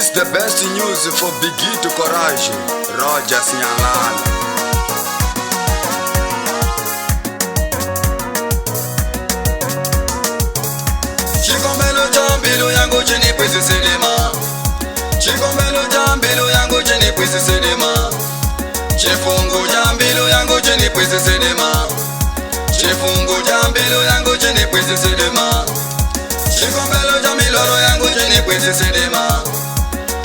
is the best news for Bigito Courage, Rogers Nyalala. Chikombelo jambilo yangu chini pwezi sedema. Chikombelo jambilo yangu chini pwezi sedema. Chifungu jambilo yangu chini pwezi sedema. Chifungu jambilo yangu chini pwezi sedema. Chikombelo jamiloro yangu chini pwezi sedema.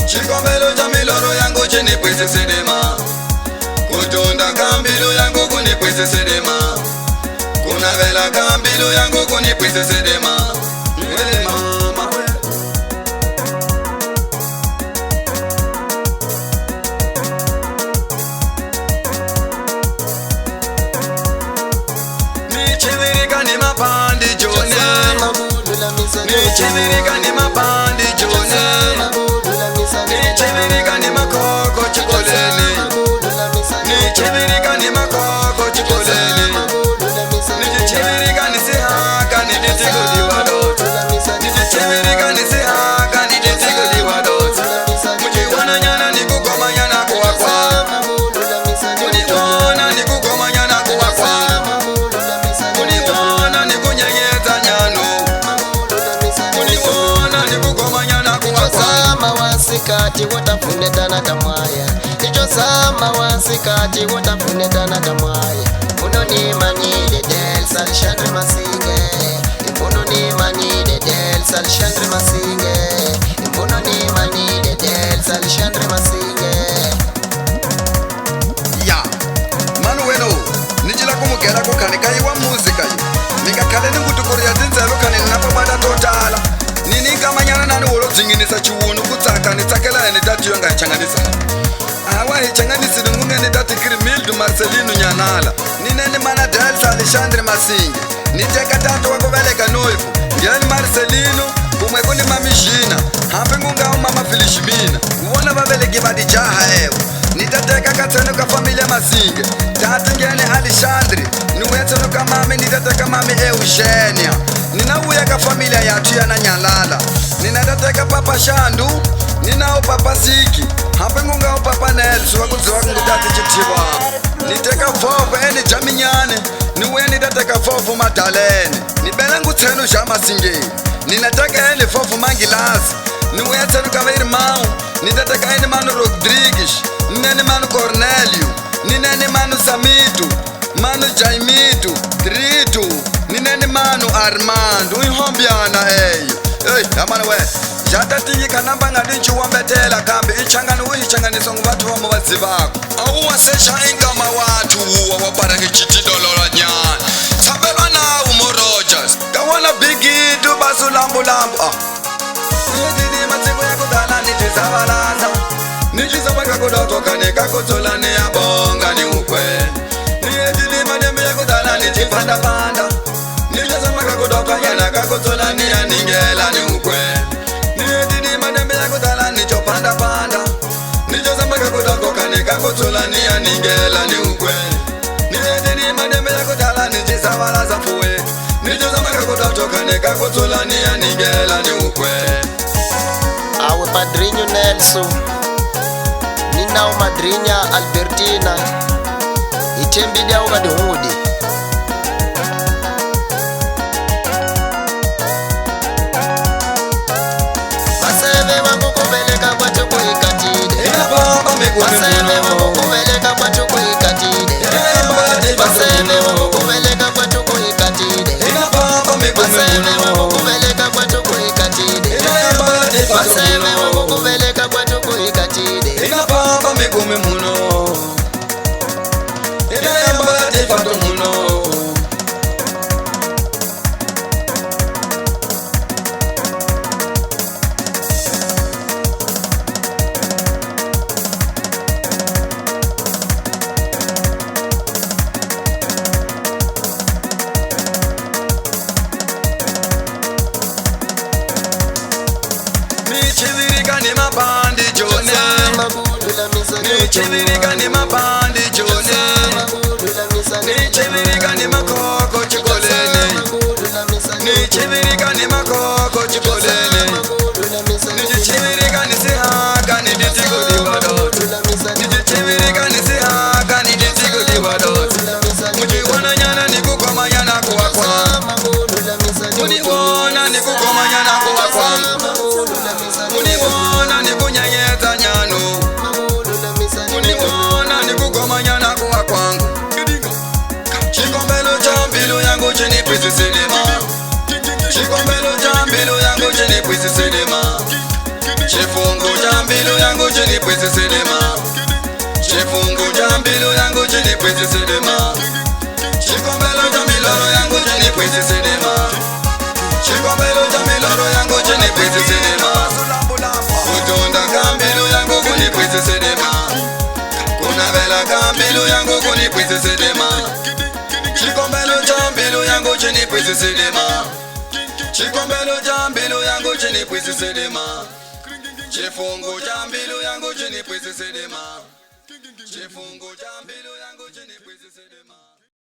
Chikombelo jamiloro yangu chini pwezi sedema. Kutunda kambilo yangu kuni pwezi sedema. Kuna vela kambilo yangu kuni pwezi sedema. Mama ni chivirika ni mapandi jone. Ni chivirika ni mapandi jone. Ni chivirika ni makoko chikoleni. Ni chivirika ni makoko chikoleni. Ni chivirika ni sihaka ni ditigoli wadot. Ni chivirika ni sihaka ni ditigoli wadot. Mujiwana nyana ni kukoma nyana kuwa kwa. Mujiwana ni kukoma nyana kuwa kwa. Mujiwana ni kunyengeza nyano. Mujiwana ni kukoma nyana kuwa kwa. Sama wasikati watafunetana kamwaya. Icho sama wasikati watafunetana kamwaya. Muno ni manide del Salshandre Masinge. Muno ni manide del Salshandre Masinge. Muno ni manide del Salshandre Masinge. Ya Manuelo nijila kumugera kukanika iwa muzika yi nikakale ningutukuria tinzelo kani ninapabada totala nini kamanyana nani wolo jinginisa chiwunu kutsaka nitsakela ni dati yonga changanisa awa hichanganisi ngunge ni dati kiri Mildu Marcelino Nyanala nineni mana del Salshandre Masinge niteka tato wakuveleka noifu ngeni Marcelino kumwe kuni mamishina hampe ngunga mama Filishimina uwona vaveleki vadijaha ewa nitateka katseno ka familia Masinge tati ngene Alexandre niwetseno ka mami nitateka mami Eugenia ninauya ka familia yathu yana Nyalala ninatateka papa Shandu ninao papa Siki hampe ngungao papa Nelson wakudziwa kungutati chitiwa niteka vovo eni jaminyane niwe nitateka vovo Madalene nibele ngutseno ja Masingeni ninateka eni vovo Mangilasi niwetseno ka vairi mau nitateka eni manu Rodrigues nini manu Cornelio nini manu Samitu manu Jaimitu Tritu nini manu Armando uihombiana eyo yamani we jata tingi kanamba ngadinchi wambetela kambi ichangani uichanganiso nguvatu wamo wazivako auwa sesha ingama watu uwa wabaraki chitidolola nyani sabelwa na umo Rogers kawana Bigito basu lambu nididi matiku ya kudala nijizabalaza nijizabaka kudotoka nikakutola ni abonga ni ukwe nididi madembe ya kudala nijipanda nijizabaka kudoka yana kakutola ni aningela ni ukwe nididi madembe ya kudala nijopanda nijizabaka kudoka nikakutola ni aningela ni ukwe nididi madembe ya kudala nijizabalaza fuwe nijizabaka kudoka nikakutola ni aningela ni ukwe. Awe padrinho Nelson. Ninao madrinha Albertina. Itembidi au kadihudi. Maseve wangu kupeleka kwa chuku ikatide. Maseve wangu kupeleka kwa chuku ikatide. Maseve wangu kupeleka kwa chuku ikatide. Maseve wangu kupeleka kwa chuku ikatide. Maseve wangu kupeleka kwa chuku ikatide. Inapamba migume muno inayamba tifato muno nichivirika ni mapandi jone nichivirika ni mapandi jone nichivirika ni makoko chikoleni nichivirika ni makoko chikoleni nichivirika ni siha Uniona nikukomanya na kuwa kwangu, uniona nikunyanyeza nyano, uniona nikukomanya na kuwa kwangu. Chikombelo cha mbilu yangu chini pwisi sinema, chikombelo cha mbilu yangu chini pwisi sinema, chifungu cha mbilu yangu chini pwisi sinema, chifungu cha mbilu yangu chini pwisi sinema, chikombelo cha miloro yangu chini pwisi sinema, chikombelo cha miloro yangu chini pwisi sinema, kutunda kambilu yangu kuni pwisi sinema, kuna vela kambilu yangu kuni pwisi sinema, chikombelo cha mbilu yangu chini pwisi sinema, chikombelo cha mbilu yangu chini pwisi sinema, chifungu cha mbilu yangu chini pwisi sinema, chifungu cha mbilu yangu chini pwisi sinema.